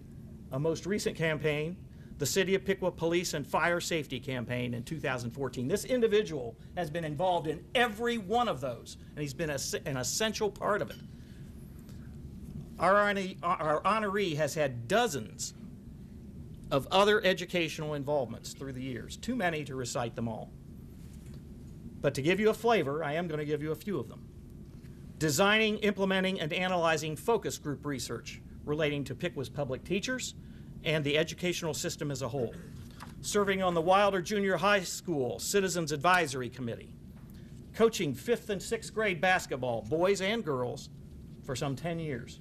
a most recent campaign, the City of Piqua Police and Fire Safety Campaign in 2014. This individual has been involved in every one of those, and he's been an essential part of it. Our honoree has had dozens of other educational involvements through the years, too many to recite them all. But to give you a flavor, I am going to give you a few of them. Designing, implementing, and analyzing focus group research relating to Piqua's public teachers and the educational system as a whole. Serving on the Wilder Junior High School Citizens Advisory Committee. Coaching 5th and 6th grade basketball, boys and girls, for some 10 years.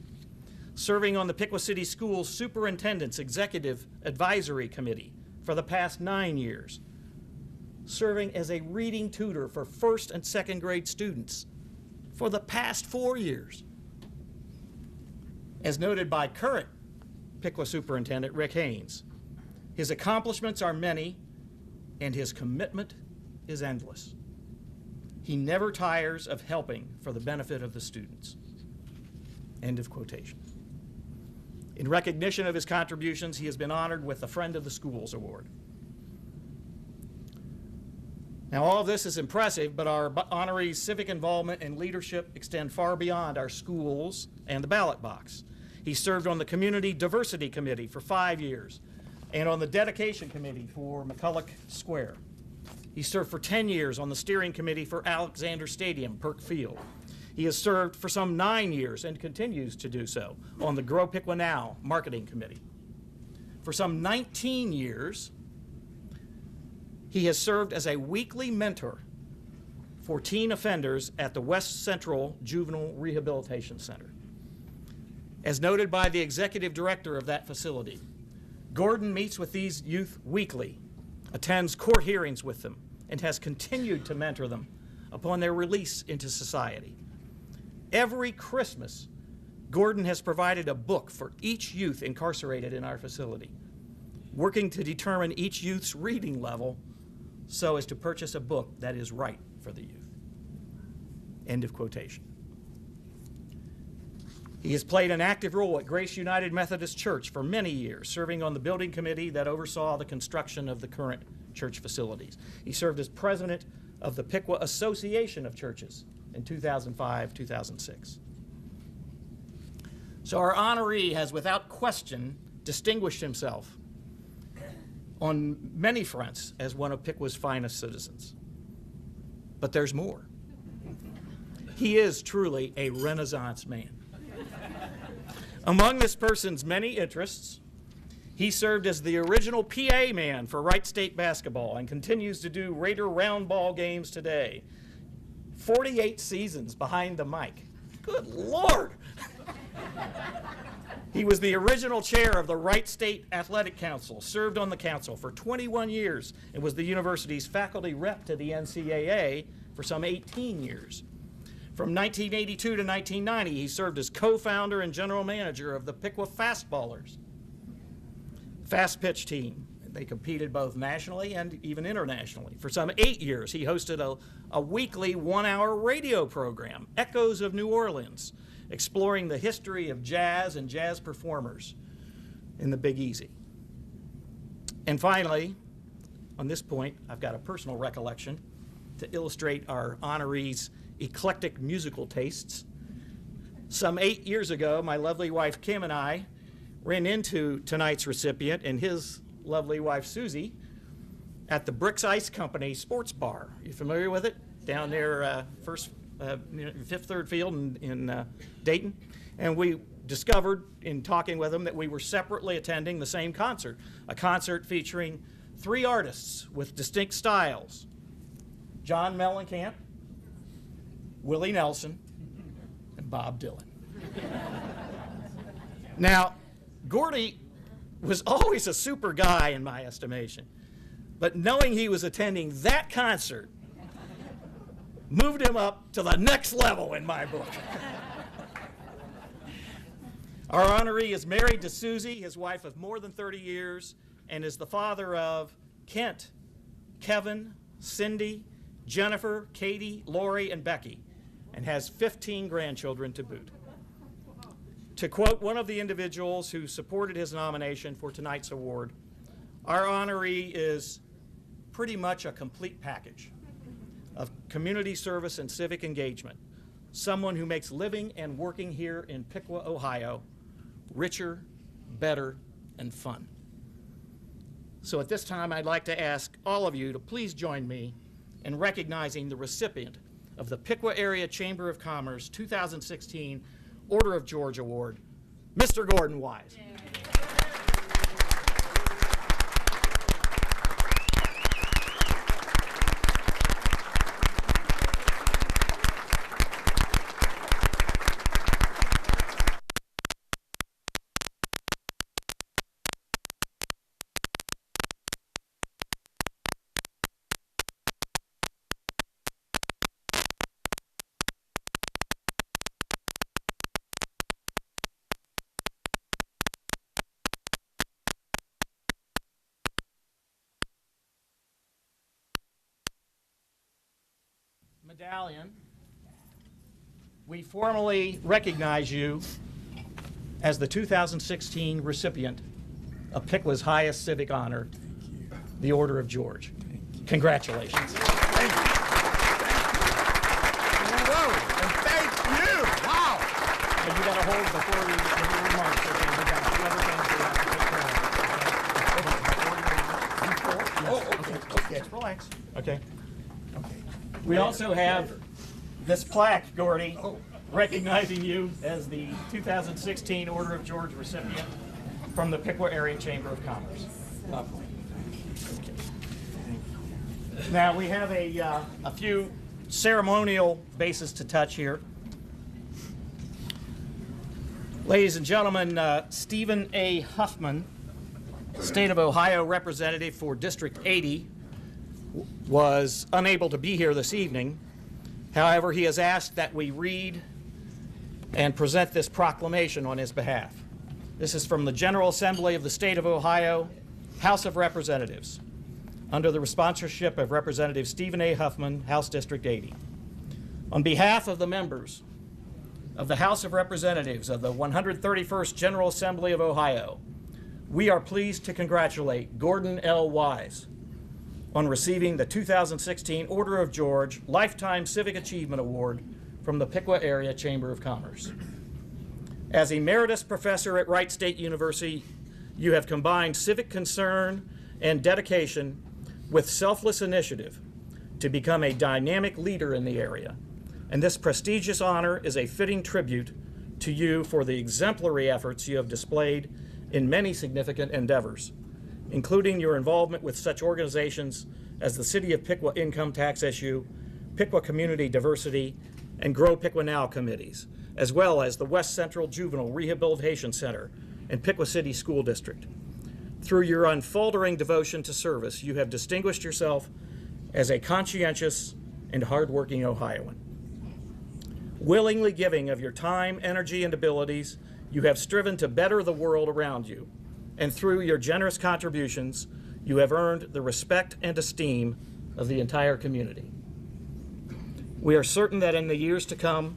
Serving on the Piqua City Schools Superintendent's Executive Advisory Committee for the past 9 years. Serving as a reading tutor for 1st and 2nd grade students for the past 4 years. As noted by current Piqua Superintendent Rick Haynes, his accomplishments are many and his commitment is endless. He never tires of helping for the benefit of the students. End of quotation. In recognition of his contributions, he has been honored with the Friend of the Schools Award. Now, all of this is impressive, but our honoree's civic involvement and leadership extend far beyond our schools and the ballot box. He served on the Community Diversity Committee for 5 years and on the Dedication Committee for McCulloch Square. He served for 10 years on the steering committee for Alexander Stadium, Perk Field. He has served for some 9 years and continues to do so on the Grow Piqua Now marketing committee. For some 19 years, he has served as a weekly mentor for teen offenders at the West Central Juvenile Rehabilitation Center. As noted by the executive director of that facility, Gordon meets with these youth weekly, attends court hearings with them, and has continued to mentor them upon their release into society. Every Christmas, Gordon has provided a book for each youth incarcerated in our facility, working to determine each youth's reading level so as to purchase a book that is right for the youth. End of quotation. He has played an active role at Grace United Methodist Church for many years, serving on the building committee that oversaw the construction of the current church facilities. He served as president of the Piqua Association of Churches in 2005-2006. So our honoree has without question distinguished himself on many fronts as one of Piqua's finest citizens. But there's more. He is truly a Renaissance man. Among this person's many interests, he served as the original PA man for Wright State basketball and continues to do Raider round ball games today. 48 seasons behind the mic. Good Lord! He was the original chair of the Wright State Athletic Council, served on the council for 21 years, and was the university's faculty rep to the NCAA for some 18 years. From 1982 to 1990, he served as co-founder and general manager of the Piqua Fastballers, fast pitch team. They competed both nationally and even internationally. For some 8 years, he hosted a weekly 1-hour radio program, Echoes of New Orleans, exploring the history of jazz and jazz performers in the Big Easy. And finally, on this point, I've got a personal recollection to illustrate our honoree's eclectic musical tastes. Some 8 years ago, my lovely wife Kim and I ran into tonight's recipient and his lovely wife Susie at the Bricks Ice Company sports bar. You familiar with it? Down there, Fifth Third Field in Dayton. And we discovered in talking with them that we were separately attending the same concert, a concert featuring 3 artists with distinct styles: John Mellencamp, Willie Nelson, and Bob Dylan. Now, Gordy was always a super guy in my estimation, but knowing he was attending that concert moved him up to the next level in my book. Our honoree is married to Susie, his wife of more than 30 years, and is the father of Kent, Kevin, Cindy, Jennifer, Katie, Lori, and Becky, and has 15 grandchildren to boot. To quote one of the individuals who supported his nomination for tonight's award, our honoree is pretty much a complete package of community service and civic engagement, someone who makes living and working here in Piqua, Ohio, richer, better, and fun. So at this time, I'd like to ask all of you to please join me in recognizing the recipient of the Piqua Area Chamber of Commerce 2016 Order of George Award, Mr. Gordon Wise. Medallion, we formally recognize you as the 2016 recipient of Piqua's highest civic honor, the Order of George. Congratulations.
Thank you. And thank you. Wow.
And you got to hold before you remarks. Okay, we got a few other things we have to take care of. Okay. Relax. Okay. We also have this plaque, Gordy, recognizing you as the 2016 Order of George recipient from the Piqua Area Chamber of Commerce. Now, we have a few ceremonial bases to touch here. Ladies and gentlemen, Stephen A. Huffman, State of Ohio Representative for District 80, was unable to be here this evening. However, he has asked that we read and present this proclamation on his behalf. This is from the General Assembly of the State of Ohio, House of Representatives, under the sponsorship of Representative Stephen A. Huffman, House District 80. On behalf of the members of the House of Representatives of the 131st General Assembly of Ohio, we are pleased to congratulate Gordon L. Wise on receiving the 2016 Order of George Lifetime Civic Achievement Award from the Piqua Area Chamber of Commerce. As Emeritus Professor at Wright State University, you have combined civic concern and dedication with selfless initiative to become a dynamic leader in the area. And this prestigious honor is a fitting tribute to you for the exemplary efforts you have displayed in many significant endeavors, including your involvement with such organizations as the City of Piqua Income Tax Issue, Piqua Community Diversity, and Grow Piqua Now committees, as well as the West Central Juvenile Rehabilitation Center and Piqua City School District. Through your unfaltering devotion to service, you have distinguished yourself as a conscientious and hardworking Ohioan. Willingly giving of your time, energy, and abilities, you have striven to better the world around you, and through your generous contributions, you have earned the respect and esteem of the entire community. We are certain that in the years to come,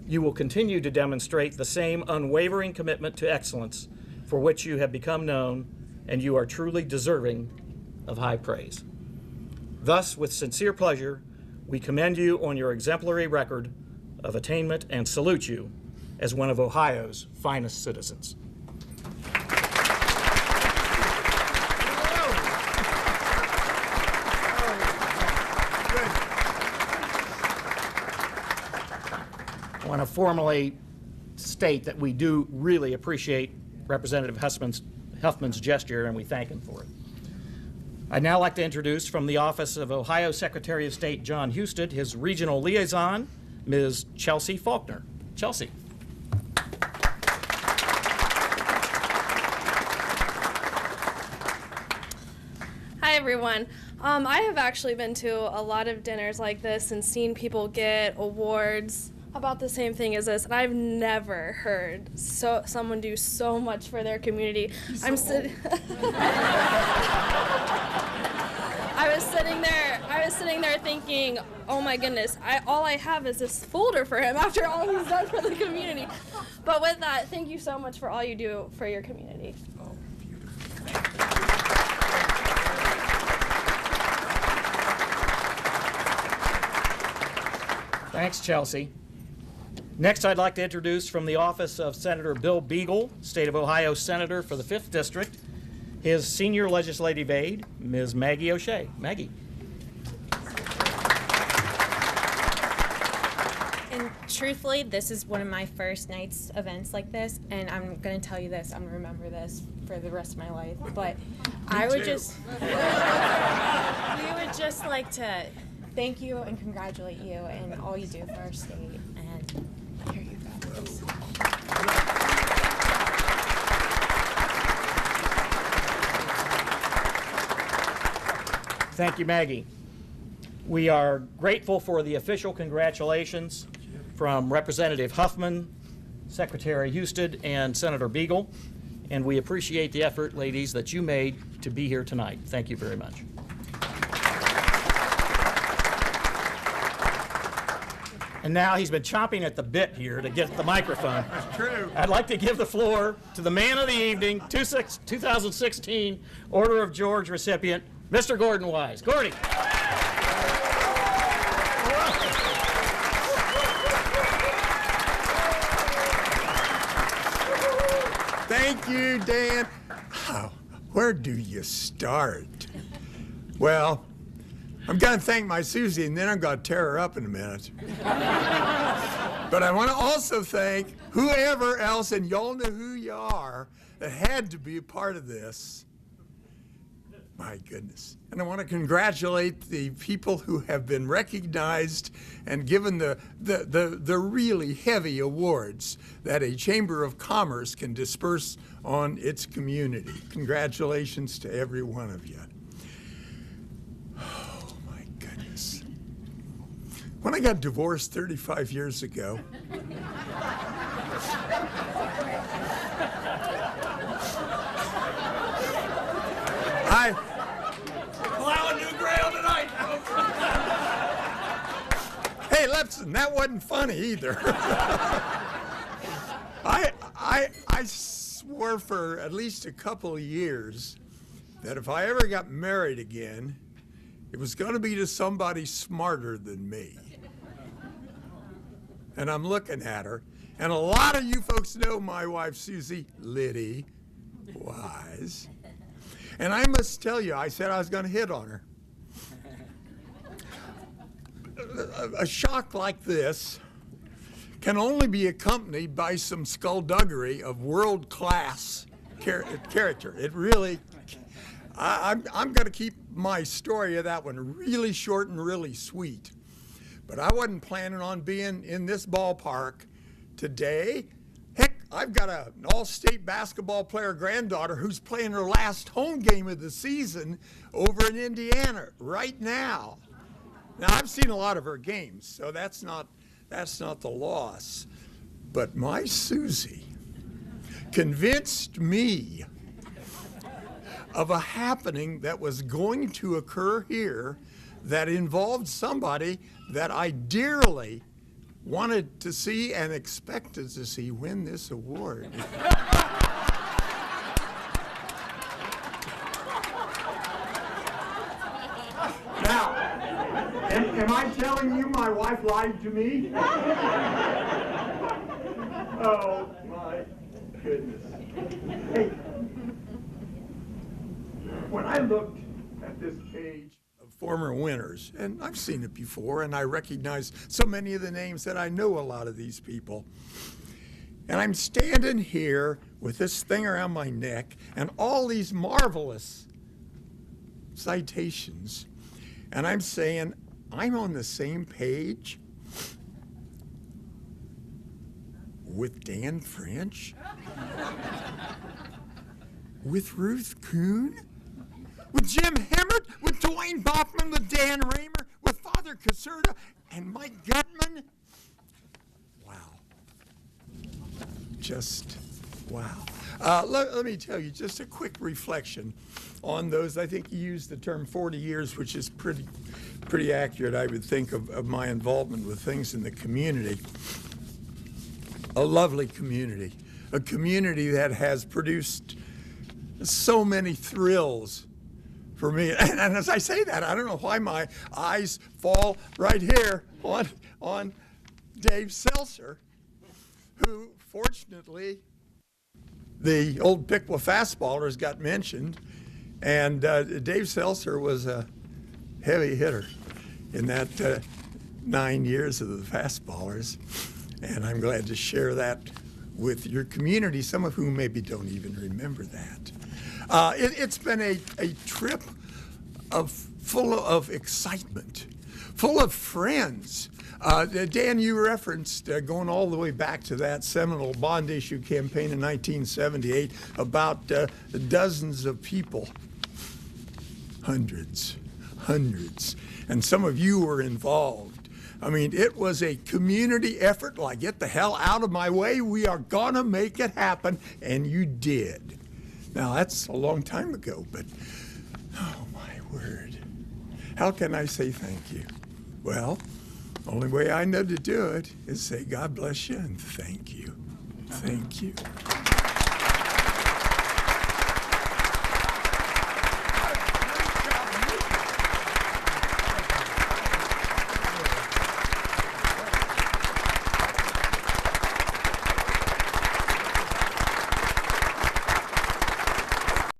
you will continue to demonstrate the same unwavering commitment to excellence for which you have become known, and you are truly deserving of high praise. Thus, with sincere pleasure, we commend you on your exemplary record of attainment and salute you as one of Ohio's finest citizens. I want to formally state that we do really appreciate Representative Huffman's gesture, and we thank him for it. I'd now like to introduce from the office of Ohio Secretary of State John Husted, his regional liaison, Ms. Chelsea Faulkner. Chelsea.
Hi, everyone. I have actually been to a lot of dinners like this and seen people get awards about the same thing as this, and I've never heard someone do so much for their community. I was sitting there thinking, oh my goodness, all I have is this folder for him after all he's done for the community. But with that, thank you so much for all you do for your community.
Thanks, Chelsea. Next, I'd like to introduce from the office of Senator Bill Beagle, State of Ohio Senator for the 5th District, his senior legislative aide, Ms. Maggie O'Shea. Maggie.
And truthfully, this is one of my first night's events like this, and I'm going to tell you this, I'm going to remember this for the rest of my life, but we would just like to thank you and congratulate you and all you do for our state, and here you go.
Thank you, Maggie. We are grateful for the official congratulations from Representative Huffman, Secretary Husted, and Senator Beagle, and we appreciate the effort, ladies, that you made to be here tonight. Thank you very much. And now he's been chomping at the bit here to get the microphone.
That's true.
I'd like to give the floor to the man of the evening, 2016 Order of George recipient, Mr. Gordon Wise. Gordy.
Thank you, Dan. Oh, where do you start? Well, I'm going to thank my Susie, and then I'm going to tear her up in a minute. But I want to also thank whoever else, and y'all know who you are, that had to be a part of this. My goodness. And I want to congratulate the people who have been recognized and given the really heavy awards that a Chamber of Commerce can disperse on its community. Congratulations to every one of you. Oh, my goodness. When I got divorced 35 years ago, plowing new ground tonight, folks. Hey, listen, that wasn't funny either. I swore for at least a couple of years that if I ever got married again, it was going to be to somebody smarter than me. And I'm looking at her, and a lot of you folks know my wife, Susie Liddy, wise. And I must tell you, I said I was going to hit on her. A shock like this can only be accompanied by some skullduggery of world-class character. It really, I'm going to keep my story of that one really short and really sweet. But I wasn't planning on being in this ballpark today. Heck, I've got an all-state basketball player granddaughter who's playing her last home game of the season over in Indiana right now. Now, I've seen a lot of her games, so that's not the loss. But my Susie convinced me of a happening that was going to occur here that involved somebody that I dearly wanted to see and expected to see win this award. Now, am I telling you my wife lied to me? Oh, my goodness. Hey, when I looked at this page of former winners, and I've seen it before, and I recognize so many of the names that I know a lot of these people, and I'm standing here with this thing around my neck and all these marvelous citations, and I'm saying, I'm on the same page with Dan French, with Ruth Kuhn, with Jim Hemmert, with Dwayne Bachman, with Dan Raymer, with Father Caserta, and Mike Gutman. Wow. Just wow. Let me tell you just a quick reflection on those. I think you used the term 40 years, which is pretty accurate, I would think, of my involvement with things in the community. A lovely community, a community that has produced so many thrills for me. And as I say that, I don't know why my eyes fall right here on Dave Seltzer, who fortunately the old Piqua fastballers got mentioned, and Dave Seltzer was a heavy hitter in that 9 years of the fastballers, and I'm glad to share that with your community, some of whom maybe don't even remember that. It's been a trip full of excitement, full of friends. Dan, you referenced going all the way back to that seminal bond issue campaign in 1978, about dozens of people, hundreds, and some of you were involved. I mean, it was a community effort like, get the hell out of my way, we are gonna make it happen, and you did. Now, that's a long time ago, but oh my word. How can I say thank you? Well, only way I know to do it is say God bless you and thank you. Thank you.